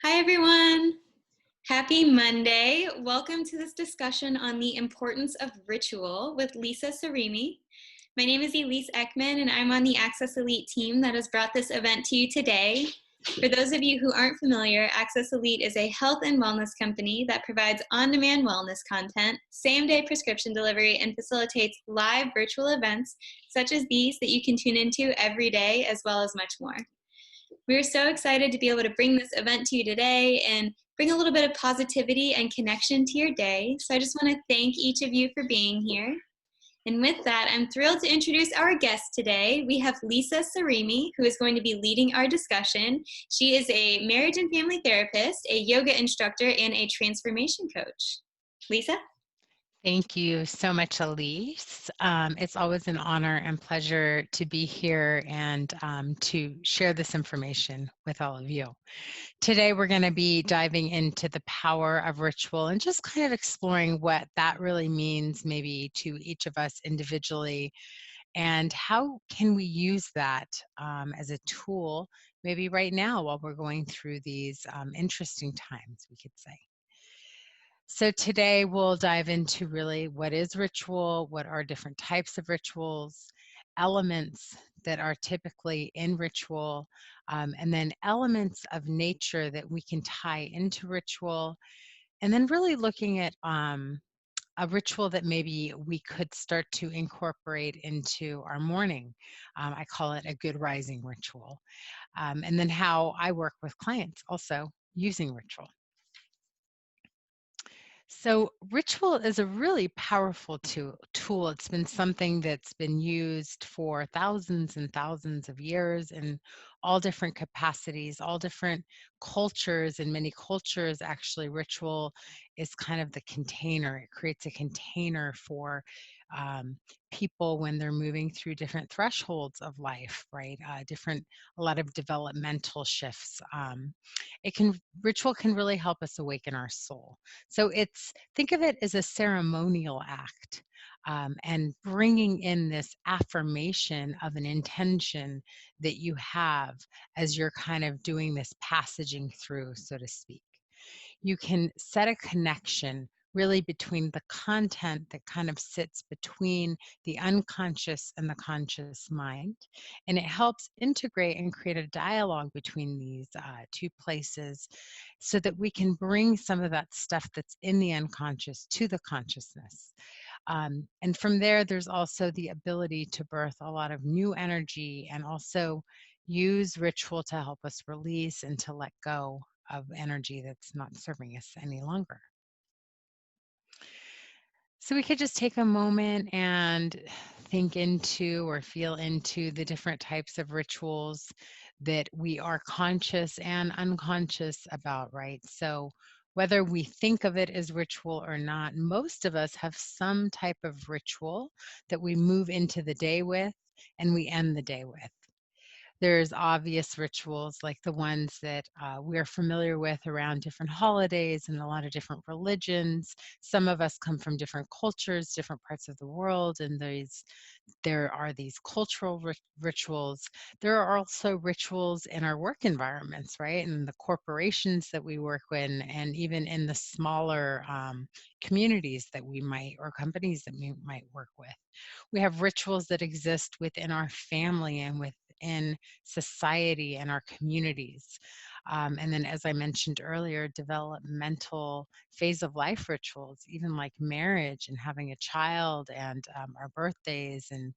Hi, everyone. Happy Monday. Welcome to this discussion on the importance of ritual with Lisa Sarimi. My name is Elise Ekman, and I'm on the Access Elite team that has brought this event to you today. For those of you who aren't familiar, Access Elite is a health and wellness company that provides on-demand wellness content, same-day prescription delivery, and facilitates live virtual events such as these that you can tune into every day, as well as much more. We're so excited to be able to bring this event to you today and bring a little bit of positivity and connection to your day. So I just want to thank each of you for being here. And with that, I'm thrilled to introduce our guest today. We have Lisa Sarimi, who is going to be leading our discussion. She is a marriage and family therapist, a yoga instructor, and a transformation coach. Lisa? Thank you so much, Elise. It's always an honor and pleasure to be here and to share this information with all of you. Today, we're going to be diving into the power of ritual and just kind of exploring what that really means maybe to each of us individually and how can we use that as a tool maybe right now while we're going through these interesting times, we could say. So today we'll dive into really what is ritual, what are different types of rituals, elements that are typically in ritual, and then elements of nature that we can tie into ritual, and then really looking at a ritual that maybe we could start to incorporate into our morning. I call it a good rising ritual. And then how I work with clients also using ritual. So ritual is a really powerful tool. It's been something that's been used for thousands and thousands of years in all different capacities, all different cultures. In many cultures, actually, ritual is kind of the container. It creates a container for um, people when they're moving through different thresholds of life, right? A lot of developmental shifts. Ritual can really help us awaken our soul. So think of it as a ceremonial act, and bringing in this affirmation of an intention that you have as you're kind of doing this passaging through, so to speak. You can set a connection really between the content that kind of sits between the unconscious and the conscious mind. And it helps integrate and create a dialogue between these two places so that we can bring some of that stuff that's in the unconscious to the consciousness. And from there, there's also the ability to birth a lot of new energy and also use ritual to help us release and to let go of energy that's not serving us any longer. So we could just take a moment and think into or feel into the different types of rituals that we are conscious and unconscious about, right? So whether we think of it as ritual or not, most of us have some type of ritual that we move into the day with and we end the day with. There's obvious rituals like the ones that we're familiar with around different holidays and a lot of different religions. Some of us come from different cultures, different parts of the world, and there are these cultural rituals. There are also rituals in our work environments, right? And the corporations that we work in, and even in the smaller communities that we might, or companies that we might work with. We have rituals that exist within our family and within society and our communities. And then, as I mentioned earlier, developmental phase of life rituals, even like marriage and having a child and our birthdays. And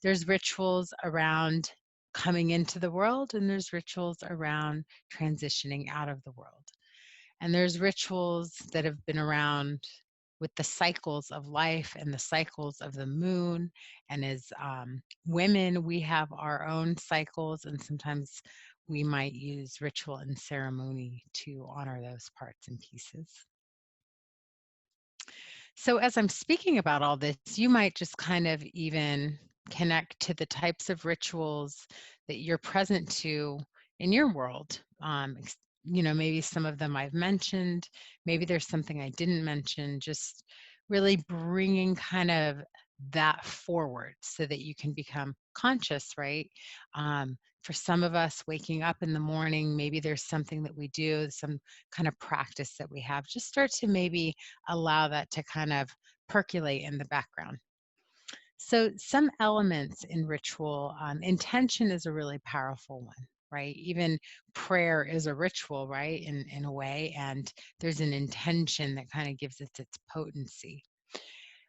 there's rituals around coming into the world, and there's rituals around transitioning out of the world. And there's rituals that have been around with the cycles of life and the cycles of the moon. And as women, we have our own cycles, and sometimes we might use ritual and ceremony to honor those parts and pieces. So, as I'm speaking about all this, you might just kind of even connect to the types of rituals that you're present to in your world. Maybe some of them I've mentioned, maybe there's something I didn't mention, just really bringing kind of that forward so that you can become conscious, right? For some of us, waking up in the morning, maybe there's something that we do, some kind of practice that we have. Just start to maybe allow that to kind of percolate in the background. So, some elements in ritual, intention is a really powerful one, right? Even prayer is a ritual, right? In a way, and there's an intention that kind of gives it its potency.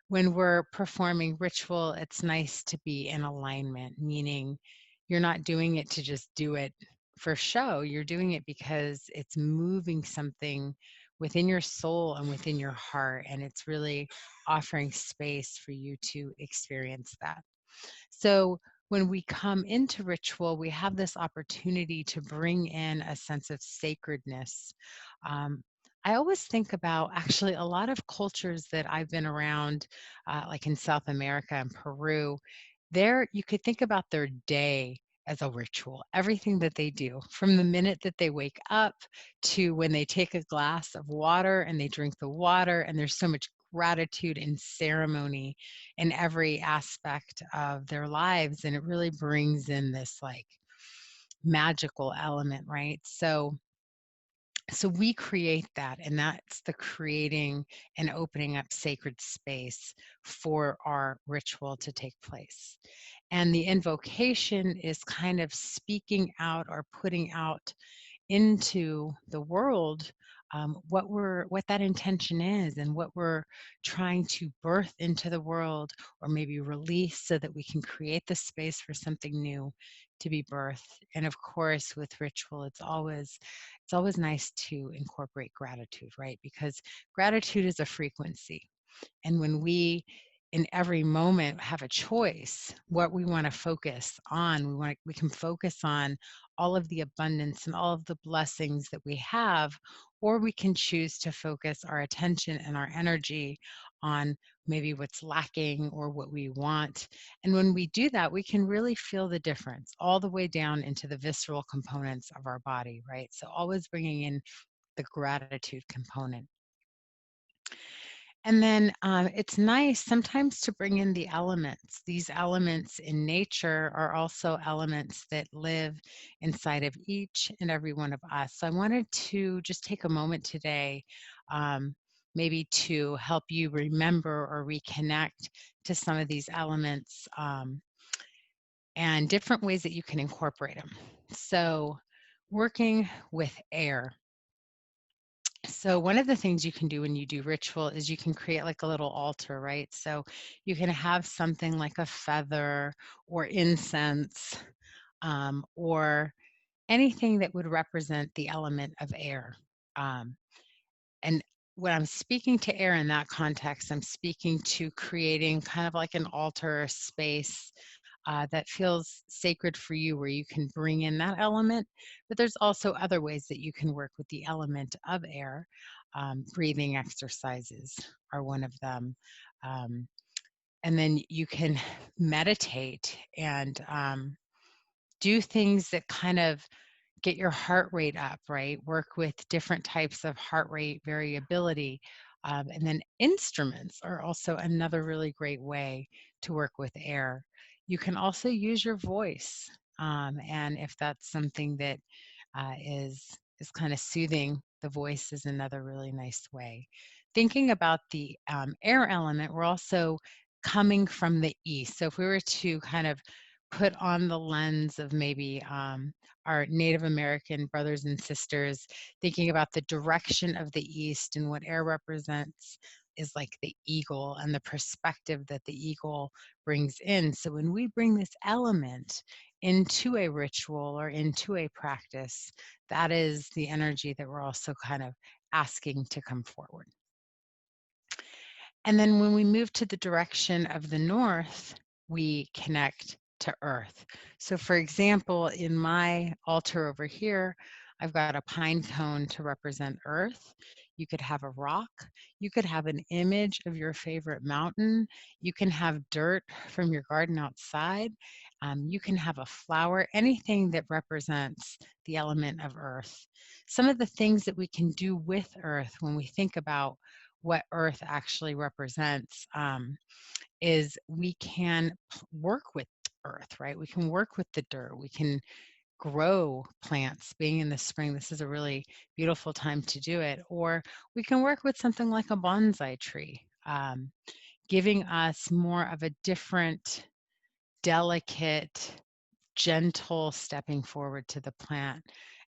When we're performing ritual, it's nice to be in alignment, meaning you're not doing it to just do it for show. You're doing it because it's moving something within your soul and within your heart, and it's really offering space for you to experience that. So when we come into ritual, we have this opportunity to bring in a sense of sacredness. Um, I always think about actually a lot of cultures that I've been around, like in South America and Peru, there you could think about their day as a ritual, everything that they do from the minute that they wake up to when they take a glass of water and they drink the water, and there's so much gratitude and ceremony in every aspect of their lives, and it really brings in this like magical element, right? So we create that, and that's the creating and opening up sacred space for our ritual to take place. And the invocation is kind of speaking out or putting out into the world, what that intention is and what we're trying to birth into the world, or maybe release, so that we can create the space for something new to be birthed. And of course, with ritual, it's always nice to incorporate gratitude, right? Because gratitude is a frequency, and when we in every moment have a choice what we want to focus on, we can focus on all of the abundance and all of the blessings that we have, or we can choose to focus our attention and our energy on maybe what's lacking or what we want. And when we do that, we can really feel the difference all the way down into the visceral components of our body, right? So always bringing in the gratitude component. And then it's nice sometimes to bring in the elements. These elements in nature are also elements that live inside of each and every one of us. So I wanted to just take a moment today, um, maybe to help you remember or reconnect to some of these elements, and different ways that you can incorporate them. So, working with air. So one of the things you can do when you do ritual is you can create like a little altar, right? So you can have something like a feather or incense, or anything that would represent the element of air. Um, and when I'm speaking to air in that context, I'm speaking to creating kind of like an altar or space that feels sacred for you, where you can bring in that element. But there's also other ways that you can work with the element of air. Breathing exercises are one of them. Um, and then you can meditate and do things that kind of get your heart rate up, right? Work with different types of heart rate variability. And then instruments are also another really great way to work with air. You can also use your voice. And if that's something that is kind of soothing, the voice is another really nice way. Thinking about the air element, we're also coming from the east. So if we were to kind of put on the lens of maybe our Native American brothers and sisters, thinking about the direction of the east, and what air represents is like the eagle and the perspective that the eagle brings in. So when we bring this element into a ritual or into a practice, that is the energy that we're also kind of asking to come forward. And then when we move to the direction of the north, we connect to earth. So, for example, in my altar over here, I've got a pine cone to represent earth. You could have a rock. You could have an image of your favorite mountain. You can have dirt from your garden outside. You can have a flower, anything that represents the element of earth. Some of the things that we can do with earth when we think about what earth actually represents, is we can work with earth, right? We can work with the dirt. We can grow plants. Being in the spring, this is a really beautiful time to do it. Or we can work with something like a bonsai tree, giving us more of a different, delicate, gentle stepping forward to the plant,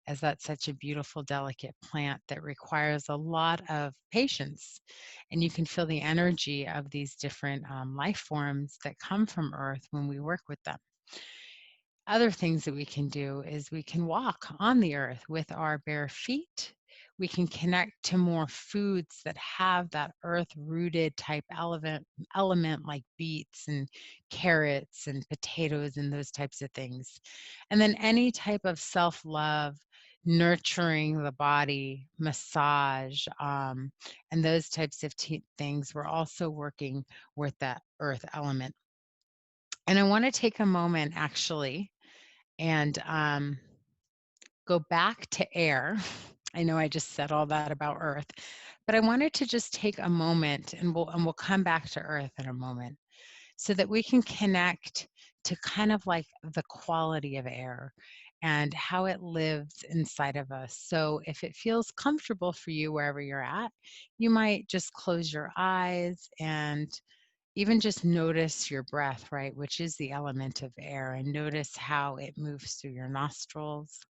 as that's such a beautiful, delicate plant that requires a lot of patience. And you can feel the energy of these different life forms that come from earth when we work with them. Other things that we can do is we can walk on the earth with our bare feet. We can connect to more foods that have that earth rooted type element like beets and carrots and potatoes and those types of things. And then any type of self-love, nurturing the body, massage, and those types of things. We're also working with that earth element. And I want to take a moment actually and go back to air. I know I just said all that about earth, but I wanted to just take a moment, and we'll come back to earth in a moment, so that we can connect to kind of like the quality of air and how it lives inside of us. So if it feels comfortable for you wherever you're at, you might just close your eyes and even just notice your breath, right, which is the element of air, and notice how it moves through your nostrils.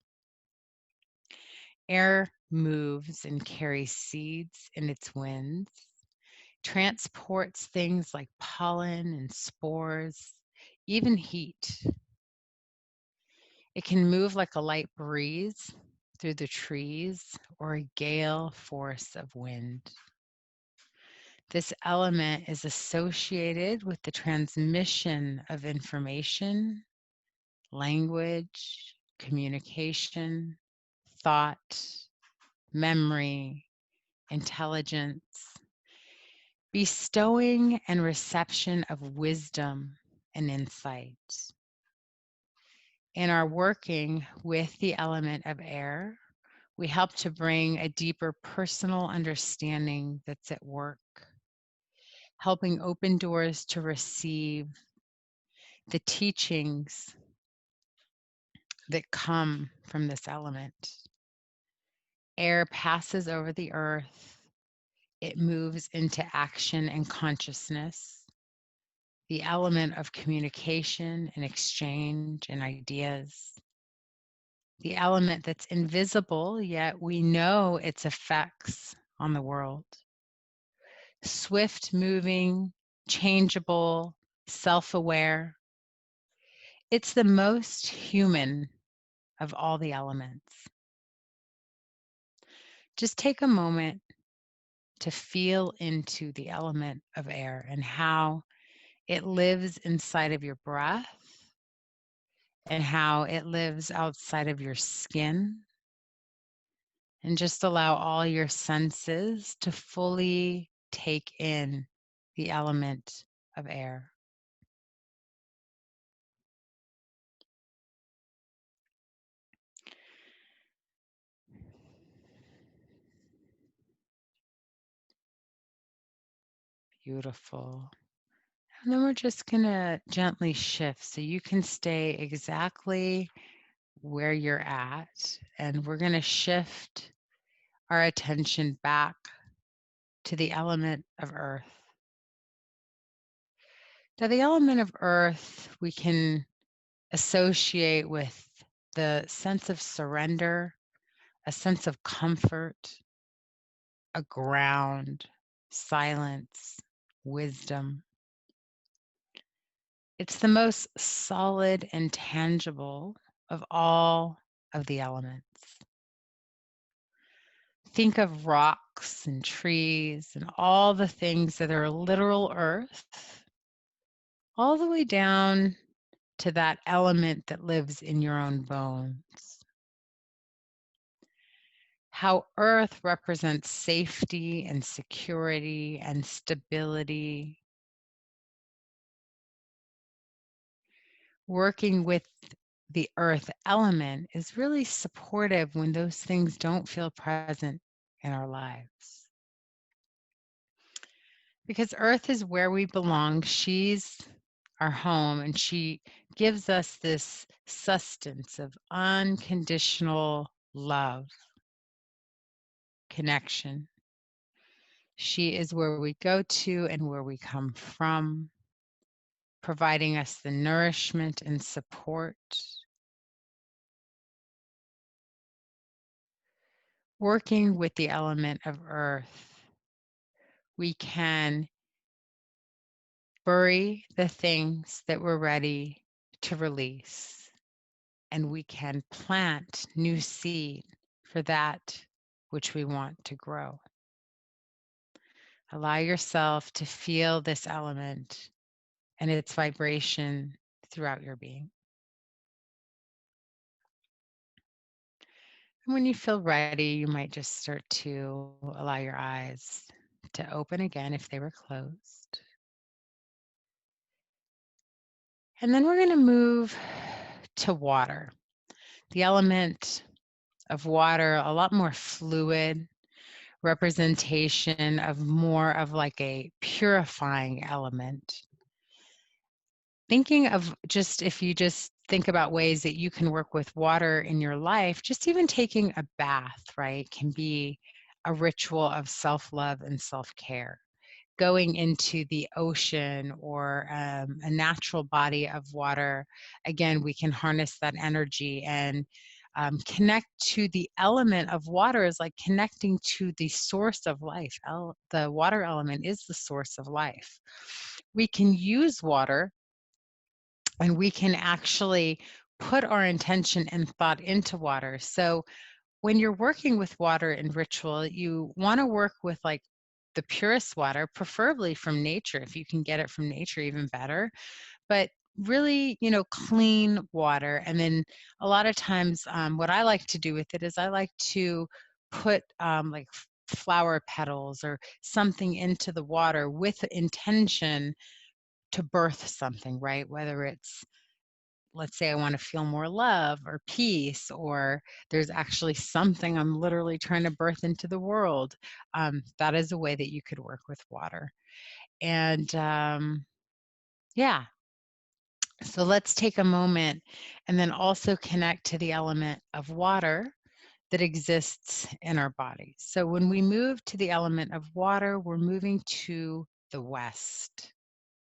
Air moves and carries seeds in its winds, transports things like pollen and spores, even heat. It can move like a light breeze through the trees or a gale force of wind. This element is associated with the transmission of information, language, communication, thought, memory, intelligence, bestowing and reception of wisdom and insight. In our working with the element of air, we help to bring a deeper personal understanding that's at work, helping open doors to receive the teachings that come from this element. Air passes over the earth. It moves into action and consciousness, the element of communication and exchange and ideas, the element that's invisible, yet we know its effects on the world. Swift moving, changeable, self-aware. It's the most human of all the elements. Just take a moment to feel into the element of air and how it lives inside of your breath and how it lives outside of your skin. And just allow all your senses to fully take in the element of air. Beautiful. And then we're just going to gently shift so you can stay exactly where you're at. And we're going to shift our attention back to the element of earth. Now, the element of earth we can associate with the sense of surrender, a sense of comfort, a ground, silence, wisdom. It's the most solid and tangible of all of the elements. Think of rocks and trees and all the things that are literal earth, all the way down to that element that lives in your own bones. How earth represents safety and security and stability. Working with the earth element is really supportive when those things don't feel present in our lives. because Earth is where we belong. She's our home, and she gives us this sustenance of unconditional love, connection. She is where we go to and where we come from, providing us the nourishment and support. Working with the element of earth, we can bury the things that we're ready to release, and we can plant new seed for that which we want to grow. Allow yourself to feel this element and its vibration throughout your being. And when you feel ready, you might just start to allow your eyes to open again if they were closed. And then we're going to move to water. The element of water, a lot more fluid representation of more of like a purifying element. Thinking of just if you just think about ways that you can work with water in your life, just even taking a bath, right, can be a ritual of self-love and self-care. Going into the ocean or a natural body of water, again, we can harness that energy and connect to the element of water is like connecting to the source of life. The water element is the source of life. We can use water and we can actually put our intention and thought into water. So when you're working with water in ritual, you want to work with like the purest water, preferably from nature. If you can get it from nature, even better. But really, clean water. And then a lot of times, what I like to do with it is I like to put like flower petals or something into the water with intention to birth something, right? Whether it's, let's say I want to feel more love or peace, or there's actually something I'm literally trying to birth into the world. That is a way that you could work with water. And yeah, so let's take a moment and then also connect to the element of water that exists in our bodies. So when we move to the element of water, we're moving to the west,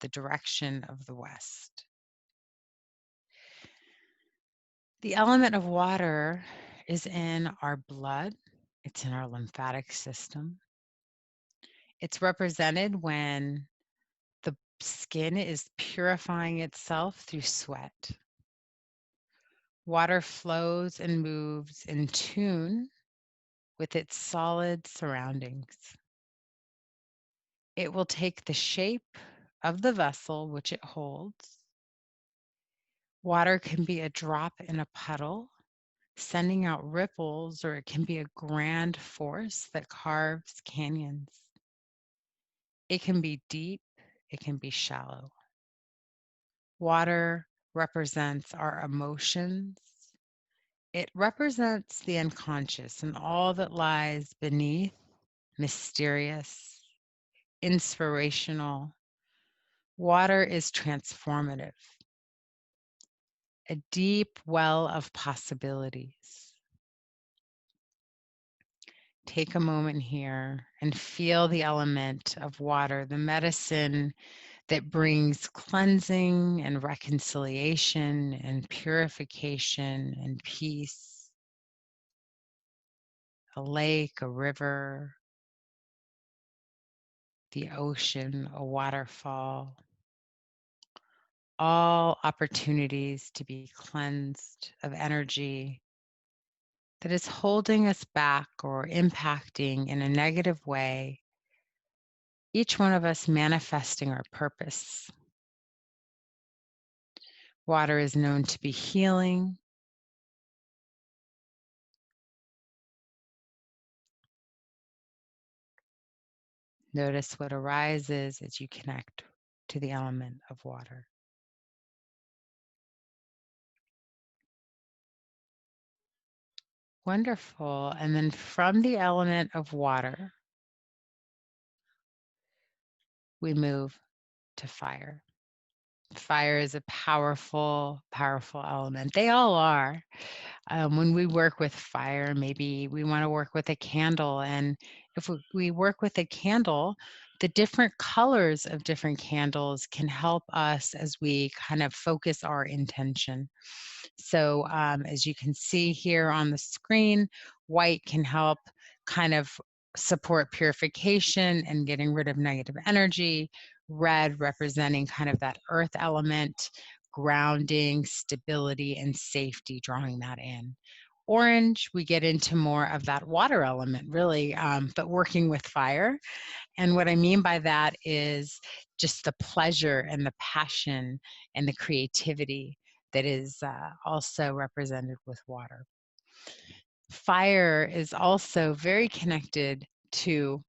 the direction of the west. The element of water is in our blood, it's in our lymphatic system. It's represented when the skin is purifying itself through sweat. Water flows and moves in tune with its solid surroundings. It will take the shape of the vessel which it holds. Water can be a drop in a puddle, sending out ripples, or it can be a grand force that carves canyons. It can be deep, it can be shallow. Water represents our emotions. It represents the unconscious and all that lies beneath, mysterious, inspirational. Water is transformative, a deep well of possibilities. Take a moment here and feel the element of water, the medicine that brings cleansing and reconciliation and purification and peace. A lake, a river, the ocean, a waterfall, all opportunities to be cleansed of energy that is holding us back or impacting in a negative way, each one of us manifesting our purpose. Water is known to be healing. Notice what arises as you connect to the element of water. Wonderful. And then from the element of water, we move to fire. Fire is a powerful, powerful element. They all are. When we work with fire, maybe we want to work with a candle. And if we work with a candle, the different colors of different candles can help us as we kind of focus our intention. So, as you can see here on the screen, white can help kind of support purification and getting rid of negative energy. Red representing kind of that earth element, grounding, stability, and safety, drawing that in. Orange, we get into more of that water element, really, but working with fire. And what I mean by that is just the pleasure and the passion and the creativity that is also represented with water. Fire is also very connected to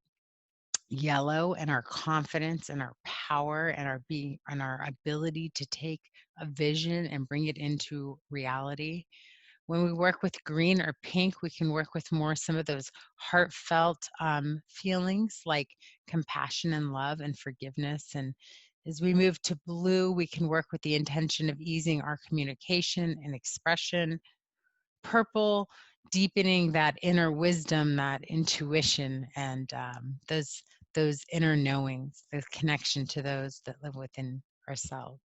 yellow and our confidence and our power and our being and our ability to take a vision and bring it into reality. When we work with green or pink, we can work with more some of those heartfelt feelings like compassion and love and forgiveness. And as we move to blue, we can work with the intention of easing our communication and expression. Purple, deepening that inner wisdom, that intuition, and those inner knowings, the connection to those that live within ourselves.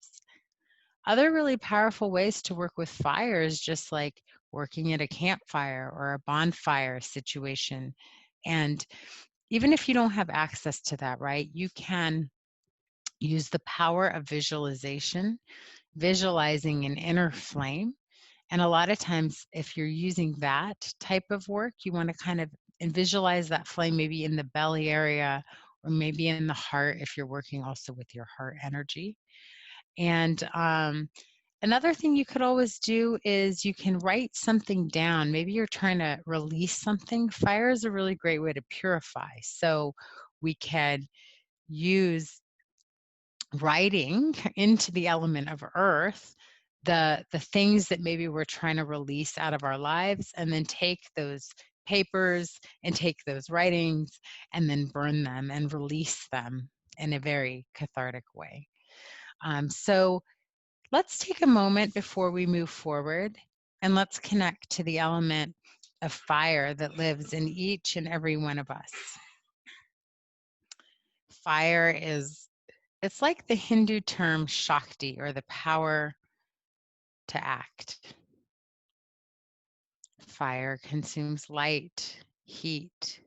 Other really powerful ways to work with fire is just like working at a campfire or a bonfire situation. And even if you don't have access to that, right, you can use the power of visualization, visualizing an inner flame. And a lot of times, if you're using that type of work, you want to kind of and visualize that flame maybe in the belly area or maybe in the heart if you're working also with your heart energy. And another thing you could always do is you can write something down. Maybe you're trying to release something. Fire is a really great way to purify. So we can use writing into the element of earth the things that maybe we're trying to release out of our lives, and then take those papers and take those writings and then burn them and release them in a very cathartic way. So let's take a moment before we move forward, and let's connect to the element of fire that lives in each and every one of us. Fire it's like the Hindu term Shakti, or the power to act. Fire consumes light, heat.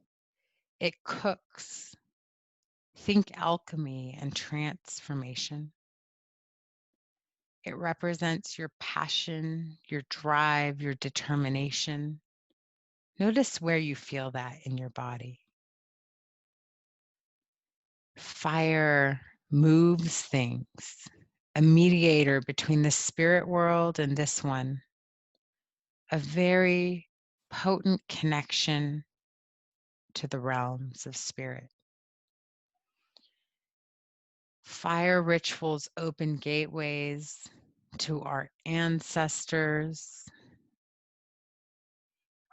It cooks. Think alchemy and transformation. It represents your passion, your drive, your determination. Notice where you feel that in your body. Fire moves things, a mediator between the spirit world and this one, a very potent connection to the realms of spirit. Fire rituals open gateways to our ancestors,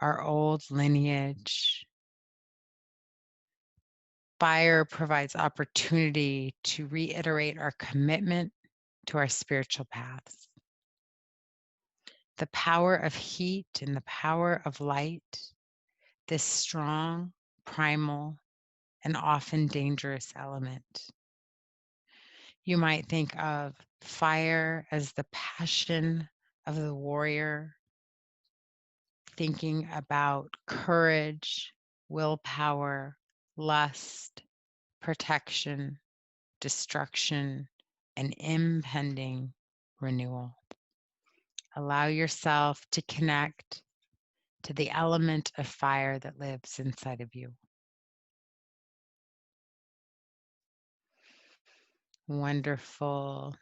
our old lineage. Fire provides opportunity to reiterate our commitment to our spiritual paths. The power of heat and the power of light, this strong, primal, and often dangerous element. You might think of fire as the passion of the warrior, thinking about courage, willpower, lust, protection, destruction, and impending renewal. Allow yourself to connect to the element of fire that lives inside of you. Wonderful.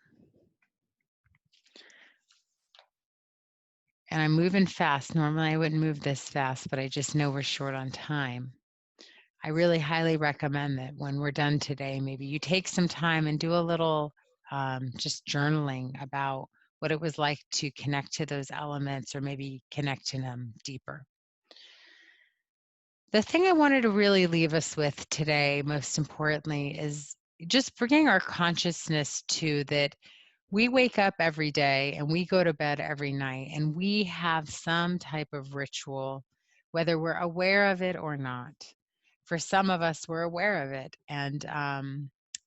And I'm moving fast. Normally I wouldn't move this fast, but I just know we're short on time. I really highly recommend that when we're done today, maybe you take some time and do a little just journaling about what it was like to connect to those elements, or maybe connect to them deeper. The thing I wanted to really leave us with today, most importantly, is just bringing our consciousness to that we wake up every day and we go to bed every night and we have some type of ritual, whether we're aware of it or not. For some of us, we're aware of it, and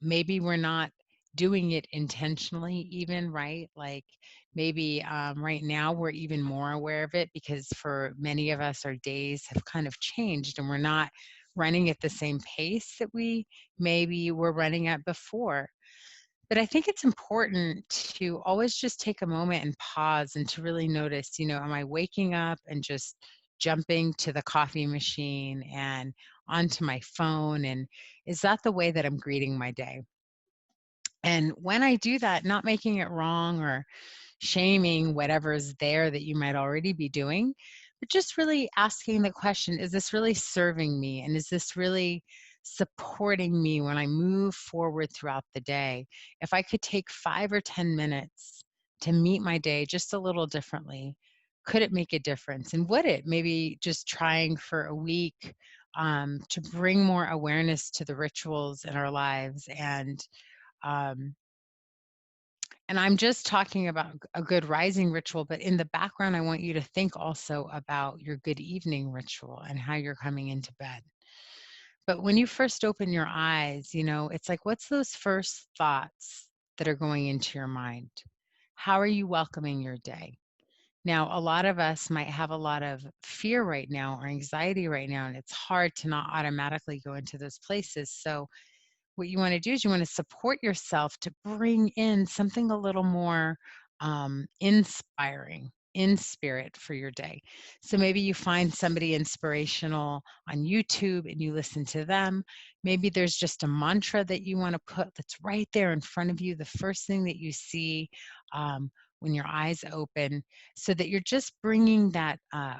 maybe we're not doing it intentionally, even, right? Like maybe right now we're even more aware of it because for many of us, our days have kind of changed and we're not running at the same pace that we maybe were running at before. But I think it's important to always just take a moment and pause and to really notice, am I waking up and just jumping to the coffee machine and onto my phone? And is that the way that I'm greeting my day? And when I do that, not making it wrong or shaming whatever's there that you might already be doing, but just really asking the question, is this really serving me? And is this really supporting me when I move forward throughout the day? If I could take 5 or 10 minutes to meet my day just a little differently, could it make a difference? And would it? Maybe just trying for a week to bring more awareness to the rituals in our lives um, and I'm just talking about a good rising ritual, but in the background, I want you to think also about your good evening ritual and how you're coming into bed. But when you first open your eyes, it's like, what's those first thoughts that are going into your mind? How are you welcoming your day? Now, a lot of us might have a lot of fear right now or anxiety right now, and it's hard to not automatically go into those places. So, what you want to do is you want to support yourself to bring in something a little more inspiring in spirit for your day. So maybe you find somebody inspirational on YouTube and you listen to them. Maybe there's just a mantra that you want to put that's right there in front of you, the first thing that you see when your eyes open, so that you're just bringing that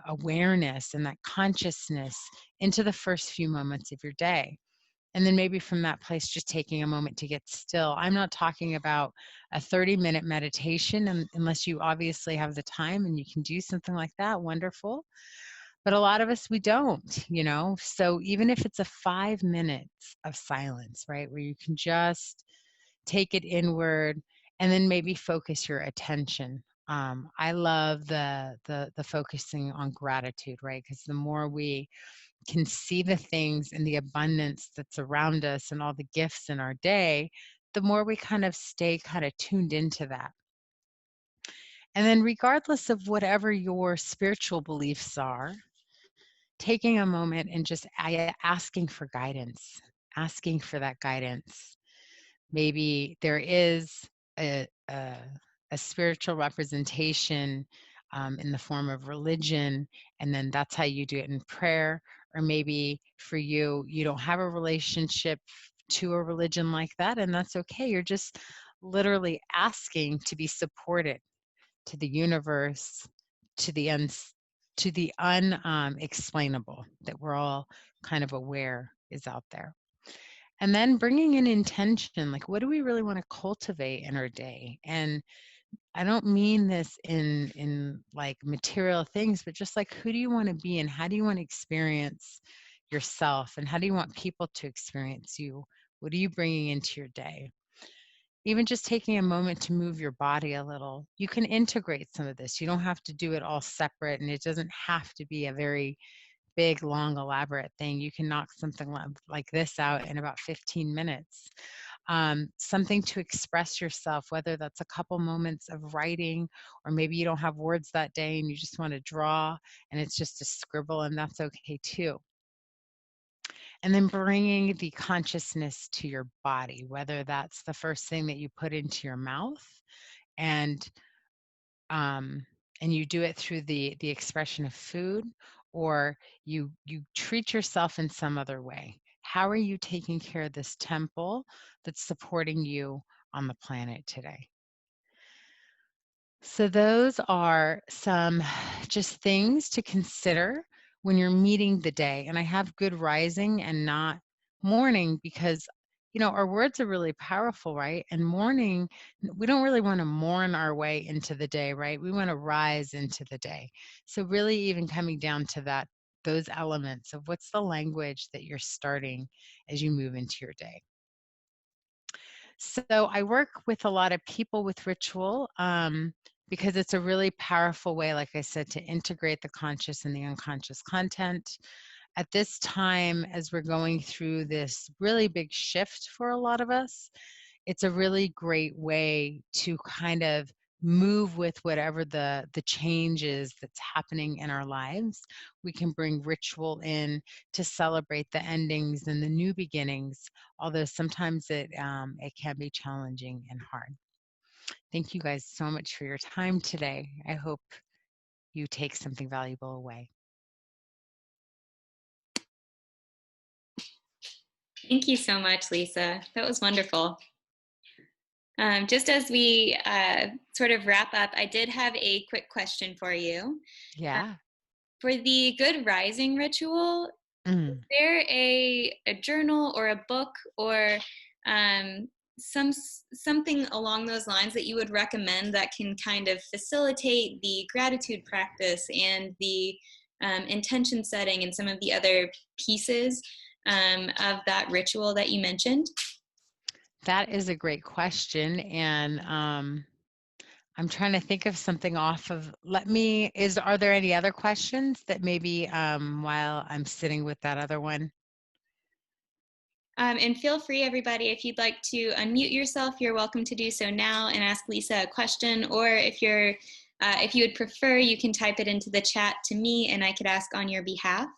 awareness and that consciousness into the first few moments of your day. And then maybe from that place, just taking a moment to get still. I'm not talking about a 30-minute meditation unless you obviously have the time and you can do something like that, wonderful. But a lot of us, we don't. So even if it's a 5 minutes of silence, right, where you can just take it inward and then maybe focus your attention. I love the focusing on gratitude, right? Because the more we can see the things and the abundance that's around us and all the gifts in our day, the more we kind of stay kind of tuned into that. And then, regardless of whatever your spiritual beliefs are, taking a moment and just asking for guidance, asking for that guidance. Maybe there is a spiritual representation in the form of religion, and then that's how you do it in prayer. Or maybe for you, you don't have a relationship to a religion like that, and that's okay. You're just literally asking to be supported, to the universe, to the unexplainable that we're all kind of aware is out there. And then bringing in intention, like what do we really want to cultivate in our day? And I don't mean this in like material things, but just like who do you want to be and how do you want to experience yourself and how do you want people to experience you? What are you bringing into your day? Even just taking a moment to move your body a little, you can integrate some of this. You don't have to do it all separate, and it doesn't have to be a very big, long, elaborate thing. You can knock something like this out in about 15 minutes. Something to express yourself, whether that's a couple moments of writing, or maybe you don't have words that day and you just want to draw and it's just a scribble, and that's okay too. And then bringing the consciousness to your body, whether that's the first thing that you put into your mouth and um, and you do it through the expression of food, or you treat yourself in some other way. How are you taking care of this temple that's supporting you on the planet today? So those are some just things to consider when you're meeting the day. And I have good rising and not morning because our words are really powerful, right? And morning, we don't really want to mourn our way into the day, right? We want to rise into the day. So really even coming down to those elements of what's the language that you're starting as you move into your day. So I work with a lot of people with ritual because it's a really powerful way, like I said, to integrate the conscious and the unconscious content. At this time, as we're going through this really big shift for a lot of us, it's a really great way to kind of move with whatever the change is that's happening in our lives. We can bring ritual in to celebrate the endings and the new beginnings, although sometimes it can be challenging and hard. Thank you guys so much for your time today. I hope you take something valuable away. Thank you so much, Lisa. That was wonderful. Just as we sort of wrap up, I did have a quick question for you. Yeah. For the Good Rising ritual, Mm. there a journal or a book or um, something along those lines that you would recommend that can kind of facilitate the gratitude practice and the intention setting and some of the other pieces of that ritual that you mentioned? That is a great question. And I'm trying to think of something off of, are there any other questions that maybe while I'm sitting with that other one? And feel free, everybody, if you'd like to unmute yourself, you're welcome to do so now and ask Lisa a question. Or if if you would prefer, you can type it into the chat to me and I could ask on your behalf.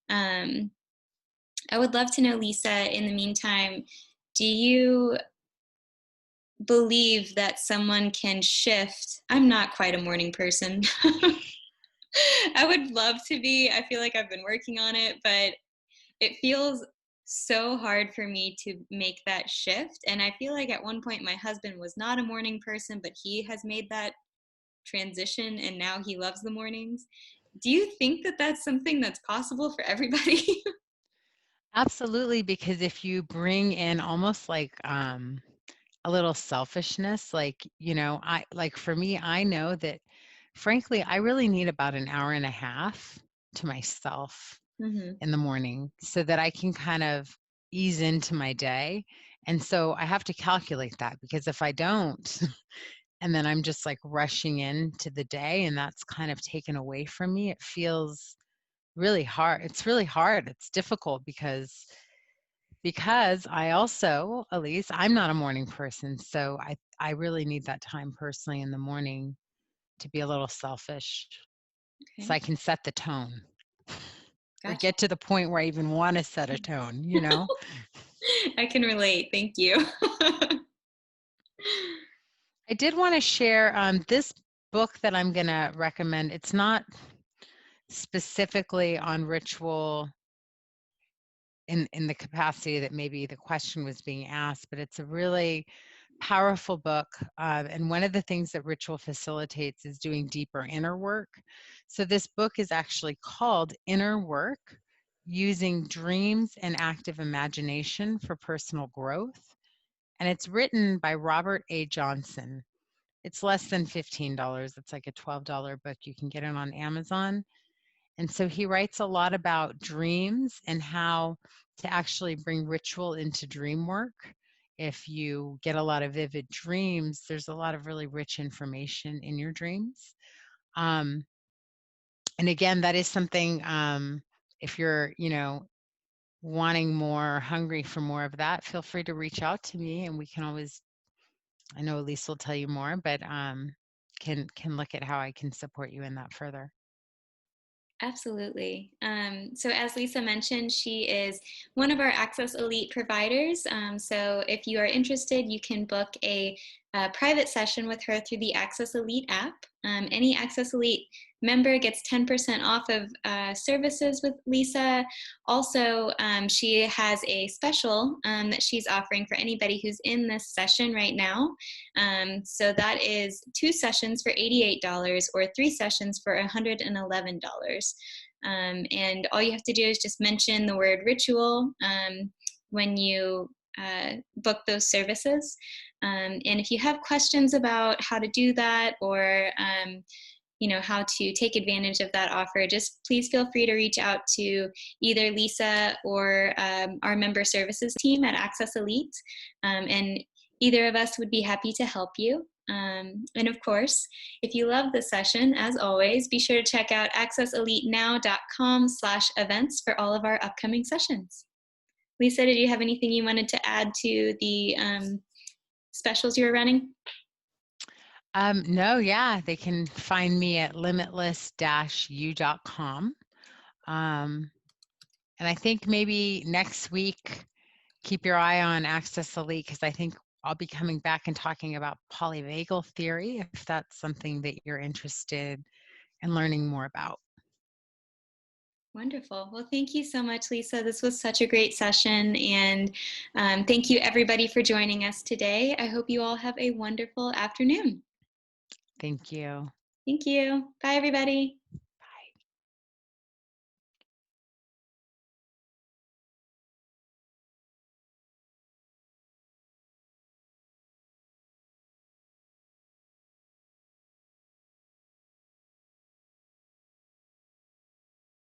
I would love to know, Lisa, in the meantime, do you believe that someone can shift? I'm not quite a morning person. I would love to be. I feel like I've been working on it, but it feels so hard for me to make that shift. And I feel like at one point my husband was not a morning person, but he has made that transition and now he loves the mornings. Do you think that that's something that's possible for everybody? Absolutely, because if you bring in almost like a little selfishness, for me, I know that frankly, I really need about an hour and a half to myself Hmm. in the morning so that I can kind of ease into my day. And so I have to calculate that because if I don't, and then I'm just like rushing into the day and that's kind of taken away from me, it feels really hard. It's really hard. It's difficult because I also, Elise, I'm not a morning person, so I really need that time personally in the morning to be a little selfish so Okay, I can set the tone or gotcha. get to the point where I even want to set a tone, you know? I can relate. Thank you. I did want to share this book that I'm going to recommend. It's not specifically on ritual in the capacity that maybe the question was being asked, but it's a really powerful book. And one of the things that ritual facilitates is doing deeper inner work. So this book is actually called Inner Work: Using Dreams and Active Imagination for Personal Growth. And it's written by Robert A. Johnson. It's less than $15. It's like a $12 book. You can get it on Amazon. And so he writes a lot about dreams and how to actually bring ritual into dream work. If you get a lot of vivid dreams, there's a lot of really rich information in your dreams. Um, and again, that is something, if you're, wanting more, hungry for more of that, feel free to reach out to me and we can always, I know Elise will tell you more, but can look at how I can support you in that further. Absolutely. So, as Lisa mentioned, she is one of our Access Elite providers. So, if you are interested, you can book a private session with her through the Access Elite app. Any Access Elite member gets 10% off of services with Lisa. Also, she has a special that she's offering for anybody who's in this session right now. So that is 2 sessions for $88 or 3 sessions for $111. And all you have to do is just mention the word ritual when you book those services. And if you have questions about how to do that or how to take advantage of that offer, just please feel free to reach out to either Lisa or our member services team at Access Elite. And Either of us would be happy to help you. And of course, if you love the session, as always, be sure to check out accesselitenow.com/events for all of our upcoming sessions. Lisa, did you have anything you wanted to add to the specials you were running? No, yeah, they can find me at limitless-u.com. And I think maybe next week, keep your eye on Access Elite, because I think I'll be coming back and talking about polyvagal theory, if that's something that you're interested in learning more about. Wonderful. Well, thank you so much, Lisa. This was such a great session. And thank you, everybody, for joining us today. I hope you all have a wonderful afternoon. Thank you. Thank you. Bye, everybody.